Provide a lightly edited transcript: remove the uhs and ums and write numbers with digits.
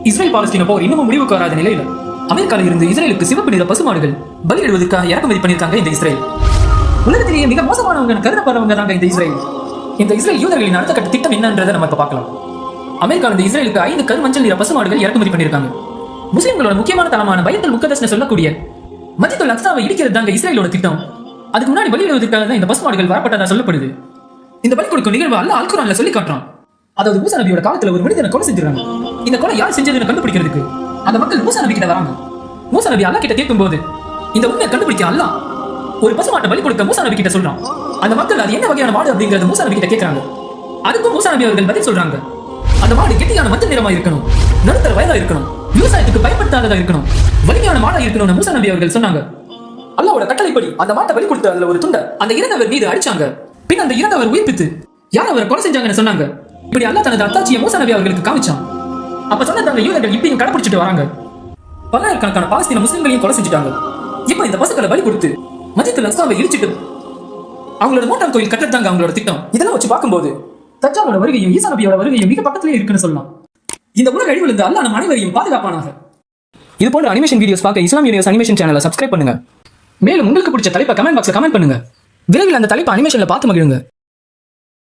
Israel பாலஸ்தீன போர் இன்னமும் முடிவுக்கு வராத நிலையில அமெரிக்காவில் இருந்து இஸ்ரேலுக்கு சிவப்பு நிற பசுமாடுகள் பலியிடுவதற்காக இறக்குமதி பண்ணியிருக்காங்க இந்த இஸ்ரேல். உலகத்திலேயே மிக மோசமானவங்க கருதப்படுறவங்க தாங்க இந்த இஸ்ரேல். இந்த இஸ்ரேல் யூதர்களின் அடுத்த கட்ட திட்டம் என்னன்றதை நம்ம இப்ப பார்க்கலாம். அமெரிக்காவில் இந்த இஸ்ரேலுக்கு 5 கருமஞ்சள் நிற பசுமாடுகள் இறக்குமதி பண்ணியிருக்காங்க. முஸ்லிம்களோட முக்கியமான தளமான பைத்துல் முக்கத்தஸ்னு சொல்லக்கூடிய மஸ்ஜிதுல் அக்ஸாவை இடிக்கிறது தாங்க இஸ்ரேலோட திட்டம். அதுக்கு முன்னாடி பலியிடுவதற்காக தான் இந்த பசுமாடுகள் வரப்பட்டதா சொல்லப்படுது. இந்த பலி கொடுக்கும் நிகழ்வு அல்லாஹ் அல் குர்ஆன்ல சொல்லி காட்டுறான். அதாவது மூசா நபியோட காலத்துல ஒரு மனிதனை கொலை செஞ்சிருக்காங்க. இந்த கொலை யார் செஞ்சதுன்னு கண்டுபிடிக்கிறதுக்கு அந்த மக்கள் மூசா நபி கிட்ட வராங்க. மூசா நபி அல்லாஹ் கிட்ட கேட்கும் போது இந்த உண்மையை கண்டுபிடிக்க அல்லாஹ் ஒரு பசுமாட்டை பலி கொடுக்க மூசா நபி கிட்ட சொல்றான். அந்த மக்கள் அது என்ன வகையான மாடு அப்படிங்கறது மூசா நபி கிட்ட கேட்கறாங்க. அதுக்கும் மூசா நபி அவர்கள் பதில் சொல்றாங்க. அந்த மாடு கெட்டியான மஞ்சள் நிறமா இருக்கணும், நடுத்தர வயதா இருக்கணும், விவசாயத்துக்கு பயன்படுத்தாததா இருக்கணும், வலிமையான மாடா இருக்கணும்னு மூசா நபி அவர்கள் சொன்னாங்க. அல்லாஹ்வோட கட்டளைப்படி அந்த மாட்டை பலி கொடுத்து அதுல ஒரு துண்டை அந்த இறந்தவர் மீது அடிச்சாங்க. பின் அந்த இறந்தவர் உயிர்ப்பித்து யார் அவரை கொலை செஞ்சாங்கன்னு சொன்னாங்க. இப்படி அல்லாஹ் தனது அத்தாட்சியை மூசா நபி அவர்களுக்கு காமிச்சான். அப்ப சொன்னதாங்க யூதர்கள் இப்பயும் கடைபிடிச்சிட்டு வராங்க. பல்லாயிரக்கணக்கான பாலஸ்தீன முஸ்லிம்களையும் கொலை செஞ்சுட்டாங்க. இப்ப இந்த பசுக்களை பலி கொடுத்து மஸ்ஜிதுல் அக்ஸாவை இடிச்சிட்டு அவங்களோட மோட்டார் கோயில் கட்டத்தாங்க அவங்களோட திட்டம். இதெல்லாம் வச்சு பார்க்கும்போது தஜ்ஜாலோட வருகையும் ஈசா நபியோட வருகையும் மிக பக்கத்திலே இருக்குன்னு சொல்லலாம். இந்த உலக அழிவிலிருந்து அல்லாஹ் நம் அனைவரையும் பாதுகாப்பானாக. இது போன்ற அனிமேஷன் வீடியோஸ் பார்க்க இஸ்லாம் யூனிவர்ஸ் அனிமேஷன் சேனலை சப்ஸ்கிரைப் பண்ணுங்க. மேலும் உங்களுக்கு பிடிச்ச தலைப்பை கமெண்ட் பாக்ஸ்ல கமெண்ட் பண்ணுங்க. விரைவில் அந்த தலைப்பை அனிமேஷன்ல பார்த்து மகிழுங்க.